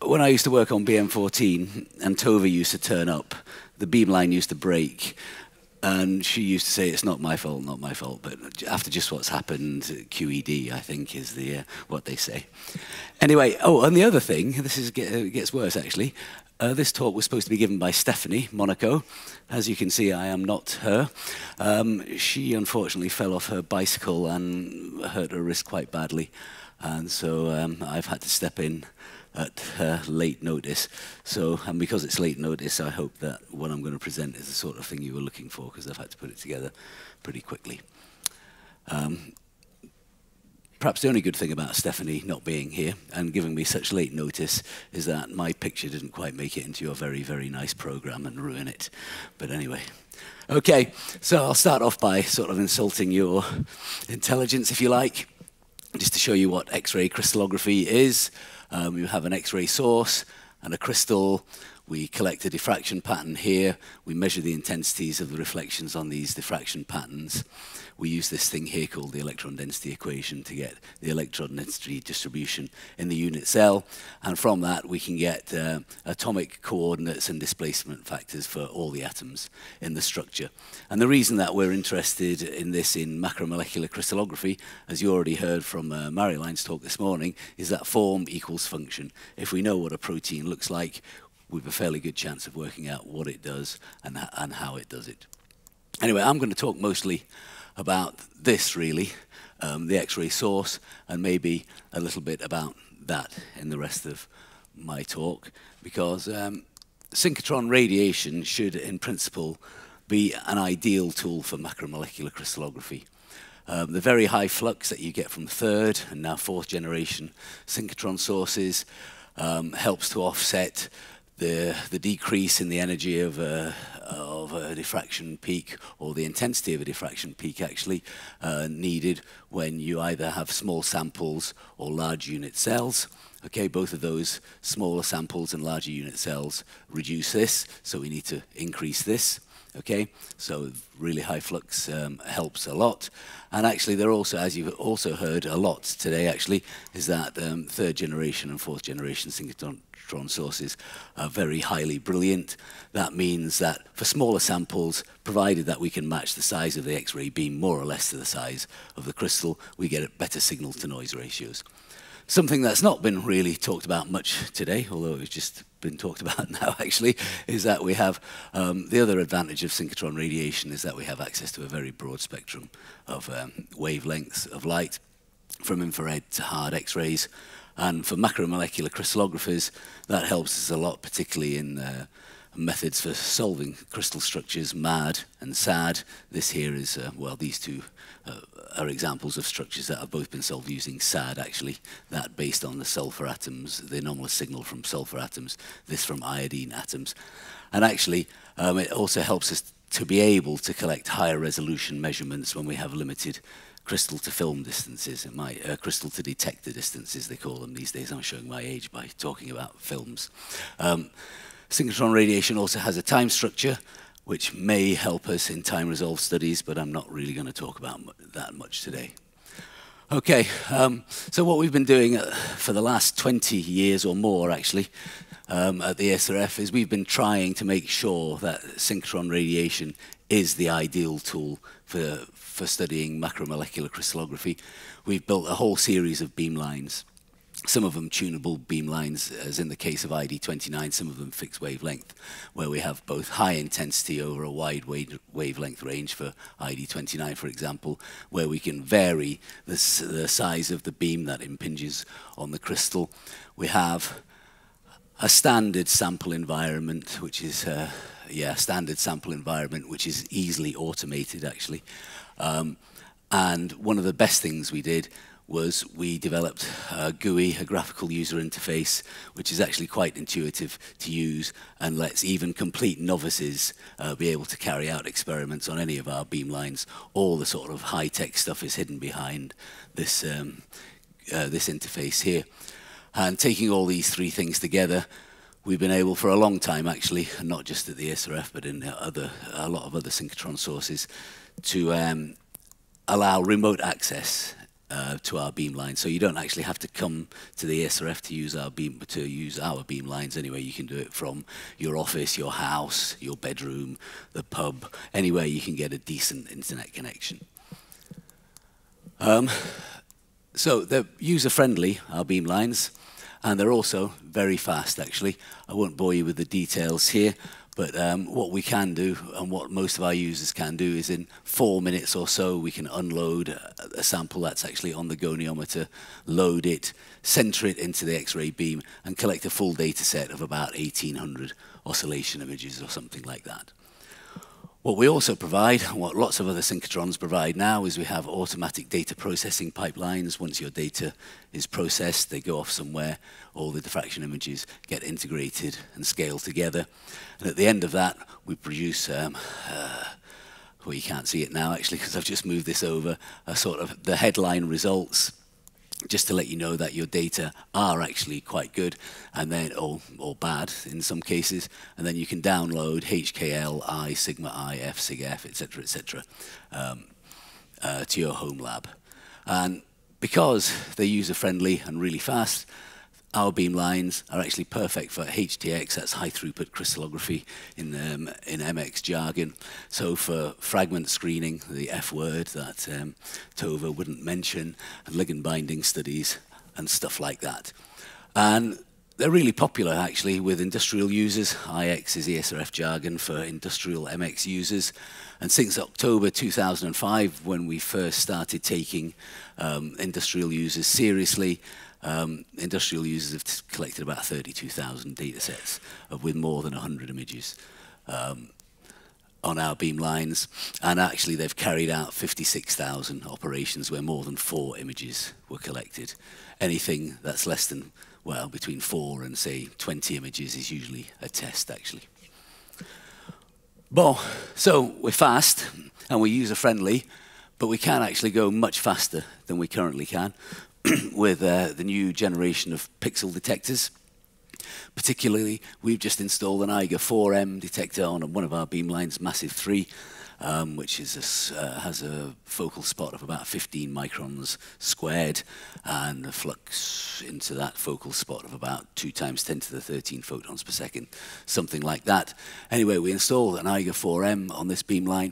when I used to work on BM14 and Tova used to turn up, the beamline used to break. And she used to say, it's not my fault, not my fault. But after just what's happened, QED, I think, is the what they say. Anyway, oh, and the other thing, this is gets worse, actually. This talk was supposed to be given by Stephanie Monaco. As you can see, I am not her. She unfortunately fell off her bicycle and hurt her wrist quite badly. And so I've had to step in at late notice. So, and because it's late notice, I hope that what I'm going to present is the sort of thing you were looking for, because I've had to put it together pretty quickly. Perhaps the only good thing about Stephanie not being here and giving me such late notice is that my picture didn't quite make it into your very, very nice program and ruin it. But anyway. Okay, so I'll start off by sort of insulting your intelligence, if you like, just to show you what X-ray crystallography is. You have an X-ray source and a crystal. We collect a diffraction pattern here. We measure the intensities of the reflections on these diffraction patterns. We use this thing here called the electron density equation to get the electron density distribution in the unit cell. And from that, we can get atomic coordinates and displacement factors for all the atoms in the structure. And the reason that we're interested in this in macromolecular crystallography, as you already heard from Marjolein's talk this morning, is that form equals function. If we know what a protein looks like, we have a fairly good chance of working out what it does and how it does it. Anyway, I'm going to talk mostly about this, really, the X-ray source, and maybe a little bit about that in the rest of my talk, because synchrotron radiation should, in principle, be an ideal tool for macromolecular crystallography. The very high flux that you get from third and now fourth generation synchrotron sources helps to offset the decrease in the energy of a diffraction peak, or the intensity of a diffraction peak actually, needed when you either have small samples or large unit cells. Okay, both of those smaller samples and larger unit cells reduce this, so we need to increase this. Okay, so really high flux helps a lot. And actually, there also, as you've also heard a lot today, actually, is that third generation and fourth generation synchrotron sources are very highly brilliant. That means that for smaller samples, provided that we can match the size of the X-ray beam more or less to the size of the crystal, we get better signal-to-noise ratios. Something that's not been really talked about much today, although it's just been talked about now actually, is that we have the other advantage of synchrotron radiation is that we have access to a very broad spectrum of wavelengths of light, from infrared to hard X-rays. And for macromolecular crystallographers, that helps us a lot, particularly in methods for solving crystal structures, MAD and SAD. This here is, well, these two are examples of structures that have both been solved using SAD, actually. That based on the sulfur atoms, the anomalous signal from sulfur atoms, this from iodine atoms. And actually, it also helps us to be able to collect higher resolution measurements when we have limited crystal to film distances, crystal to detector distances, they call them these days. I'm showing my age by talking about films. Synchrotron radiation also has a time structure, which may help us in time-resolved studies, but I'm not really going to talk about that much today. Okay, so what we've been doing for the last 20 years or more, actually, at the ESRF, is we've been trying to make sure that synchrotron radiation is the ideal tool for studying macromolecular crystallography. We've built a whole series of beamlines, some of them tunable beamlines, as in the case of ID29, some of them fixed wavelength, where we have both high intensity over a wide wavelength range for ID29, for example, where we can vary the size of the beam that impinges on the crystal. We have a standard sample environment, which is standard sample environment, which is easily automated, actually. And one of the best things we did was we developed a GUI, a graphical user interface, which is actually quite intuitive to use and lets even complete novices be able to carry out experiments on any of our beamlines. All the sort of high-tech stuff is hidden behind this, this interface here. And taking all these three things together, we've been able for a long time, actually, and not just at the ESRF, but in a lot of other synchrotron sources, to allow remote access to our beamline. So you don't actually have to come to the ESRF to use our beamlines anyway. You can do it from your office, your house, your bedroom, the pub, anywhere you can get a decent internet connection. So they're user-friendly, our beamlines, and they're also very fast, actually. I won't bore you with the details here, but what we can do, and what most of our users can do, is in 4 minutes or so, we can unload a sample that's actually on the goniometer, load it, center it into the X-ray beam, and collect a full data set of about 1,800 oscillation images or something like that. What we also provide, and what lots of other synchrotrons provide now, is we have automatic data processing pipelines. Once your data is processed, they go off somewhere, all the diffraction images get integrated and scaled together. And at the end of that, we produce, well, you can't see it now actually because I've just moved this over, a sort of the headline results, just to let you know that your data are actually quite good, and then or bad in some cases, and then you can download HKL, I, Sigma I, F, Sig F, etc., to your home lab. And because they're user-friendly and really fast, our beamlines are actually perfect for HTX, that's high-throughput crystallography in MX jargon. So for fragment screening, the F word that Tova wouldn't mention, and ligand binding studies and stuff like that. And they're really popular, actually, with industrial users. IX is ESRF jargon for industrial MX users. And since October 2005, when we first started taking industrial users seriously, industrial users have collected about 32,000 data sets with more than 100 images on our beamlines. And actually, they've carried out 56,000 operations where more than 4 images were collected. Anything that's less than, well, between 4 and, say, 20 images is usually a test, actually. Well, so we're fast and we're user-friendly, but we can actually go much faster than we currently can with the new generation of pixel detectors. Particularly, we've just installed an IGA 4M detector on one of our beamlines, Massive 3, which is has a focal spot of about 15 microns squared and a flux into that focal spot of about 2 × 10⁻13 photons per second, something like that. Anyway, we installed an IGA 4M on this beamline.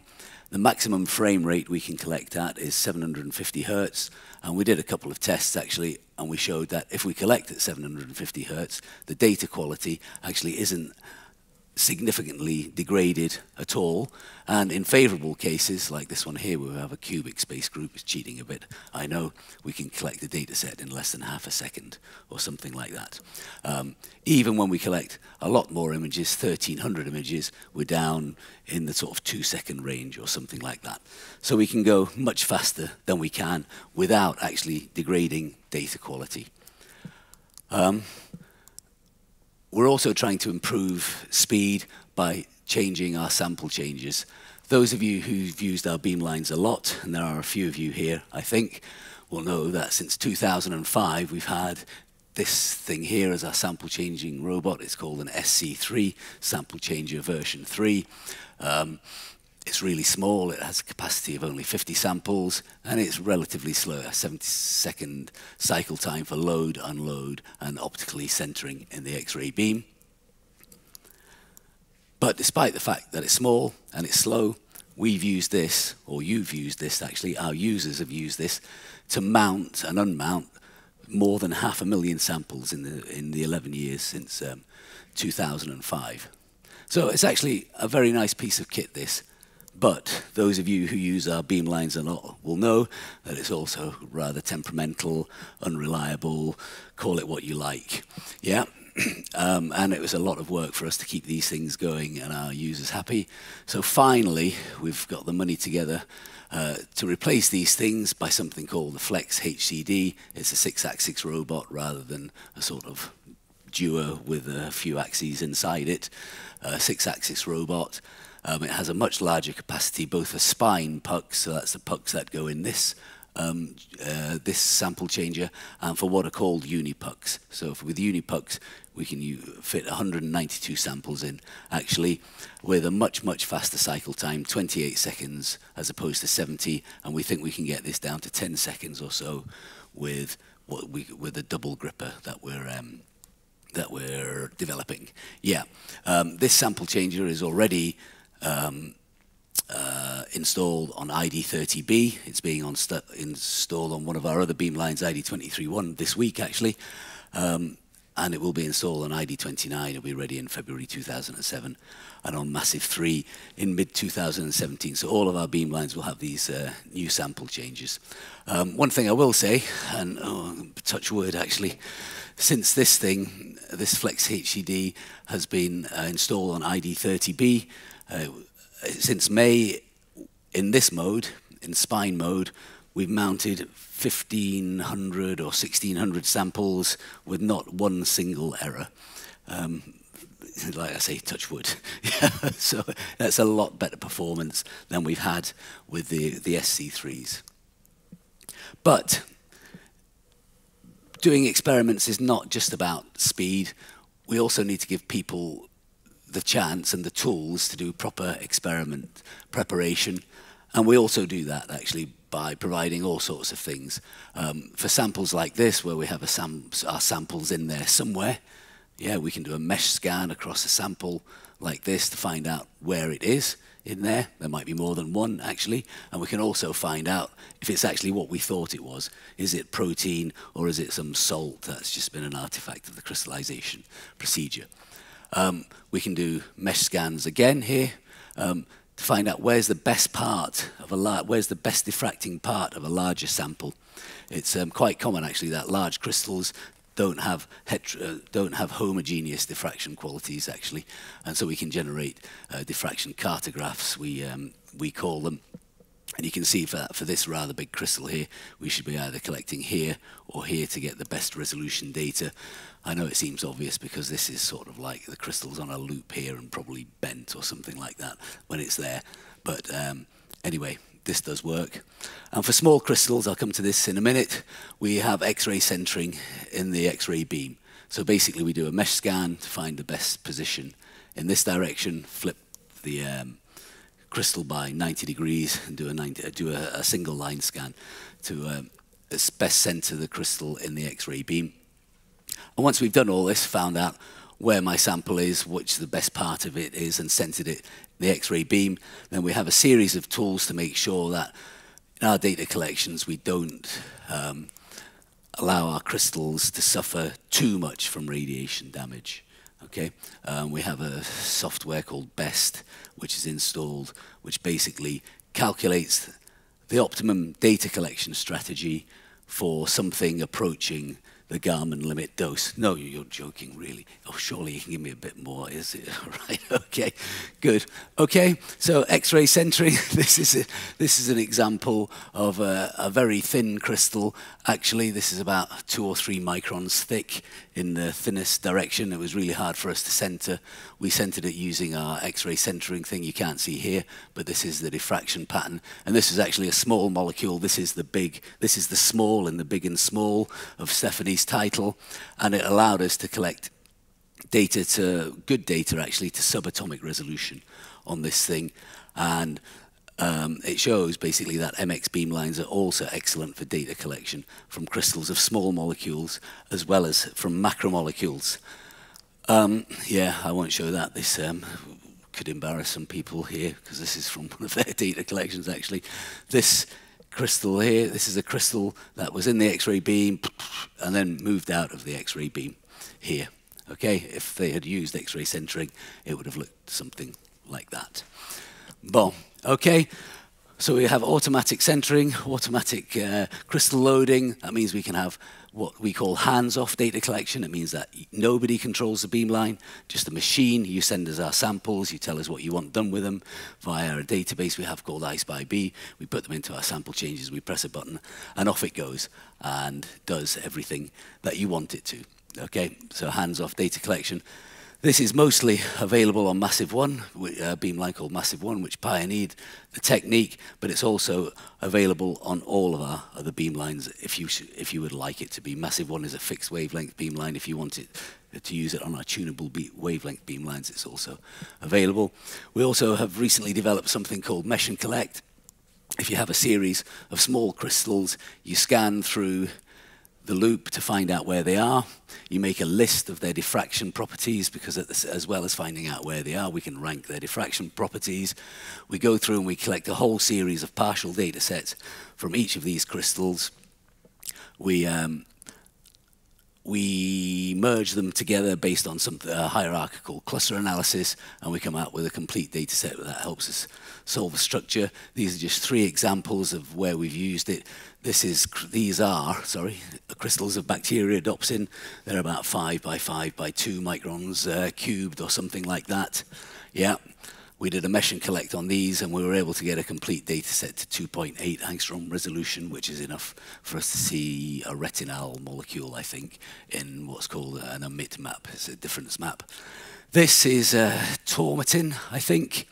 The maximum frame rate we can collect at is 750 hertz, and we did a couple of tests actually, and we showed that if we collect at 750 hertz, the data quality actually isn't significantly degraded at all, and in favorable cases, like this one here, where we have a cubic space group, is cheating a bit, I know, we can collect the data set in less than half a second, or something like that. Even when we collect a lot more images, 1,300 images, we're down in the sort of 2-second range, or something like that. So we can go much faster than we can without actually degrading data quality. We're also trying to improve speed by changing our sample changes. Those of you who've used our beamlines a lot, and there are a few of you here, I think, will know that since 2005, we've had this thing here as our sample changing robot. It's called an SC3, Sample Changer version 3. It's really small, it has a capacity of only 50 samples, and it's relatively slow, a 70-second cycle time for load, unload, and optically centering in the X-ray beam. But despite the fact that it's small and it's slow, we've used this, or you've used this actually, our users have used this, to mount and unmount more than 500,000 samples in the 11 years since 2005. So it's actually a very nice piece of kit, this. But those of you who use our beamlines a lot will know that it's also rather temperamental, unreliable, call it what you like. Yeah, and it was a lot of work for us to keep these things going and our users happy. So finally, we've got the money together to replace these things by something called the Flex HCD. It's a 6-axis robot rather than a sort of duo with a few axes inside it. A 6-axis robot. It has a much larger capacity, both for spine pucks, so that's the pucks that go in this this sample changer, and for what are called unipucks. So with unipucks, we can fit 192 samples in, actually, with a much, much faster cycle time, 28 seconds as opposed to 70, and we think we can get this down to 10 seconds or so with a double gripper that we're developing. Yeah, this sample changer is already installed on ID30B. It's being installed on one of our other beamlines, ID23-1, this week, actually. And it will be installed on ID29. It'll be ready in February 2007. And on Massive 3 in mid-2017. So all of our beamlines will have these new sample changes. One thing I will say, and touch wood, actually, since this thing, this Flex HCD, has been installed on ID30B, since May, in this mode, in spine mode, we've mounted 1,500 or 1,600 samples with not one single error. Like I say, touch wood. So that's a lot better performance than we've had with the SC3s. But doing experiments is not just about speed. We also need to give people the chance and the tools to do proper experiment preparation. And we also do that, actually, by providing all sorts of things. For samples like this, where we have our samples in there somewhere, yeah, we can do a mesh scan across a sample like this to find out where it is in there. There might be more than one, actually. And we can also find out if it's actually what we thought it was. Is it protein, or is it some salt that's just been an artifact of the crystallization procedure? We can do mesh scans again here to find out where's the best part of where's the best diffracting part of a larger sample. It's quite common, actually, that large crystals don't have homogeneous diffraction qualities, actually, and so we can generate diffraction cartographs, we call them. And you can see for this rather big crystal here, we should be either collecting here or here to get the best resolution data. I know it seems obvious because this is sort of like the crystal's on a loop here and probably bent or something like that when it's there. But anyway, this does work. And for small crystals, I'll come to this in a minute, we have X-ray centering in the X-ray beam. So basically we do a mesh scan to find the best position in this direction, flip the crystal by 90 degrees and do a single line scan to best center the crystal in the X-ray beam. And once we've done all this, found out where my sample is, which the best part of it is, and centered it in the X-ray beam, then we have a series of tools to make sure that in our data collections we don't allow our crystals to suffer too much from radiation damage. Okay, we have a software called BEST, which is installed, which basically calculates the optimum data collection strategy for something approaching the Garmin limit dose. No, you're joking, really. Oh, surely you can give me a bit more, is it? Right, okay, good. Okay, so X-ray centering, this is an example of a very thin crystal. Actually, this is about 2 or 3 microns thick in the thinnest direction. It was really hard for us to center. We centered it using our X-ray centering thing you can't see here, but this is the diffraction pattern. And this is actually a small molecule. This is the big, this is the small in the big and small of Stephanie's title. And it allowed us to collect data good data, actually, to subatomic resolution on this thing. And it shows basically that MX beamlines are also excellent for data collection from crystals of small molecules as well as from macromolecules. Yeah, I won't show that. This could embarrass some people here because this is from one of their data collections, actually. This crystal here, this is a crystal that was in the X-ray beam and then moved out of the X-ray beam here. Okay, if they had used X-ray centering, it would have looked something like that. Bon, okay, so we have automatic centering, automatic crystal loading. That means we can have what we call hands-off data collection. It means that nobody controls the beamline, just the machine. You send us our samples, you tell us what you want done with them via a database we have called ICE-by-B. We put them into our sample changes, we press a button, and off it goes and does everything that you want it to. Okay, so hands-off data collection. This is mostly available on Massive One, a beamline called Massive One, which pioneered the technique, but it's also available on all of our other beamlines if you would like it to be. Massive One is a fixed wavelength beamline. If you want it to use it on our tunable wavelength beamlines, it's also available. We also have recently developed something called Mesh and Collect. If you have a series of small crystals, you scan through the loop to find out where they are. You make a list of their diffraction properties, because as well as finding out where they are, we can rank their diffraction properties. We go through and we collect a whole series of partial data sets from each of these crystals. We merge them together based on some hierarchical cluster analysis, and we come out with a complete data set that helps us solve a structure. These are just 3 examples of where we've used it. These are crystals of bacteriodopsin. They're about 5 by 5 by 2 microns cubed or something like that. Yeah. We did a mesh and collect on these, and we were able to get a complete data set to 2.8 angstrom resolution, which is enough for us to see a retinal molecule, I think, in what's called an emit map. It's a difference map. This is tourmatin, I think,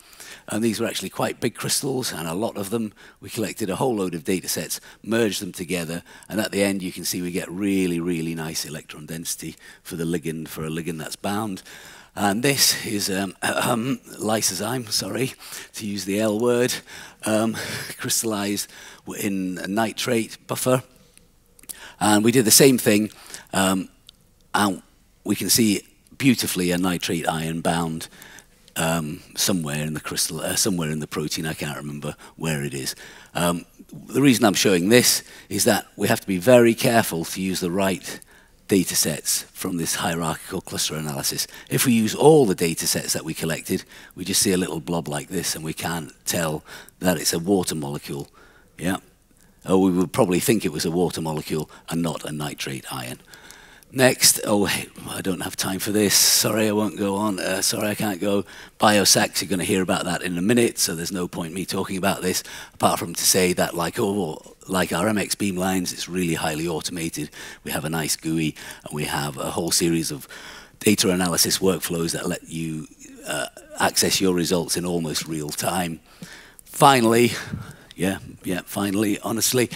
and these were actually quite big crystals, and a lot of them. We collected a whole load of data sets, merged them together, and at the end you can see we get really, really nice electron density for the ligand, for a ligand that's bound. And this is lysozyme, sorry, to use the L word, crystallized in a nitrate buffer. And we did the same thing, and we can see beautifully a nitrate ion bound somewhere in the crystal, somewhere in the protein. I can't remember where it is. The reason I'm showing this is that we have to be very careful to use the right data sets from this hierarchical cluster analysis. If we use all the data sets that we collected, we just see a little blob like this, and we can't tell that it's a water molecule. Yeah. Or we would probably think it was a water molecule and not a nitrate ion. Next, I don't have time for this. Sorry, I won't go on. Sorry, I can't go. BIOSAXS, you're going to hear about that in a minute, so there's no point me talking about this, apart from to say that like our MX beamlines, it's really highly automated. We have a nice GUI, and we have a whole series of data analysis workflows that let you access your results in almost real time. Finally, finally, honestly,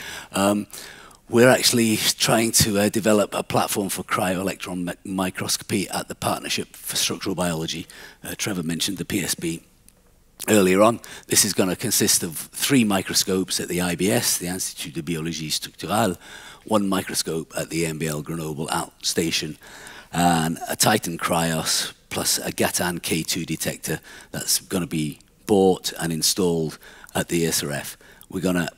we're actually trying to develop a platform for cryo-electron microscopy at the Partnership for Structural Biology. Trevor mentioned the PSB earlier on. This is going to consist of 3 microscopes at the IBS, the Institut de Biologie Structurale, 1 microscope at the MBL Grenoble outstation, and a Titan Cryos plus a Gatan K2 detector that's going to be bought and installed at the ESRF. We're going to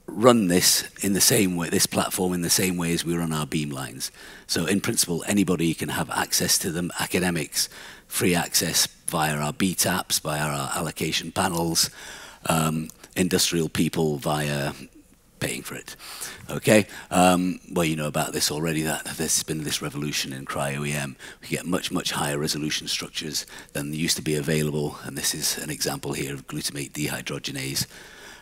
run this in the same way, this platform in the same way as we run our beamlines. So in principle, anybody can have access to them, academics, free access via our BTAPs, via our allocation panels, industrial people via paying for it. Okay, well, you know about this already, that there's been this revolution in cryo-EM. We get much, much higher resolution structures than used to be available, and this is an example here of glutamate dehydrogenase,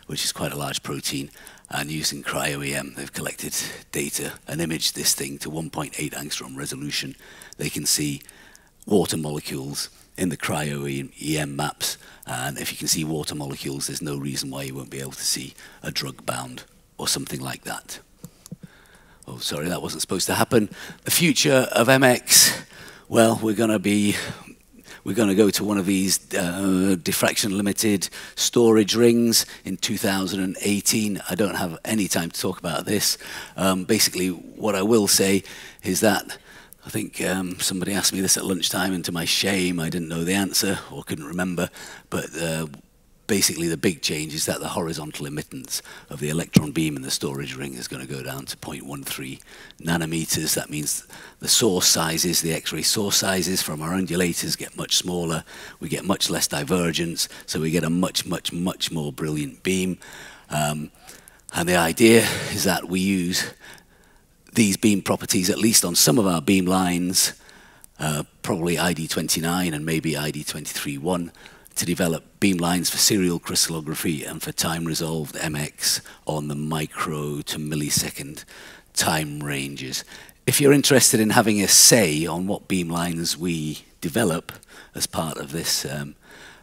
which is quite a large protein, and using cryo-EM, they've collected data and imaged this thing to 1.8 angstrom resolution. They can see water molecules in the cryo-EM maps, and if you can see water molecules, there's no reason why you won't be able to see a drug bound or something like that. Oh, sorry, that wasn't supposed to happen. The future of MX, well, we're going to go to one of these diffraction-limited storage rings in 2018. I don't have any time to talk about this. Basically, what I will say is that I think somebody asked me this at lunchtime, and to my shame, I didn't know the answer or couldn't remember. But basically, the big change is that the horizontal emittance of the electron beam in the storage ring is going to go down to 0.13 nanometers. That means the source sizes, the X-ray source sizes from our undulators get much smaller. We get much less divergence, so we get a much, much, much more brilliant beam. And the idea is that we use these beam properties, at least on some of our beam lines, probably ID29 and maybe ID23-1, to develop beamlines for serial crystallography and for time-resolved MX on the micro to millisecond time ranges. If you're interested in having a say on what beamlines we develop as part of this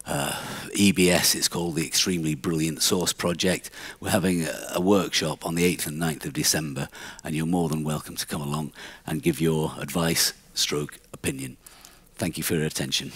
EBS. It's called the Extremely Brilliant Source Project. We're having a workshop on the 8th and 9th of December, and you're more than welcome to come along and give your advice, stroke, opinion. Thank you for your attention.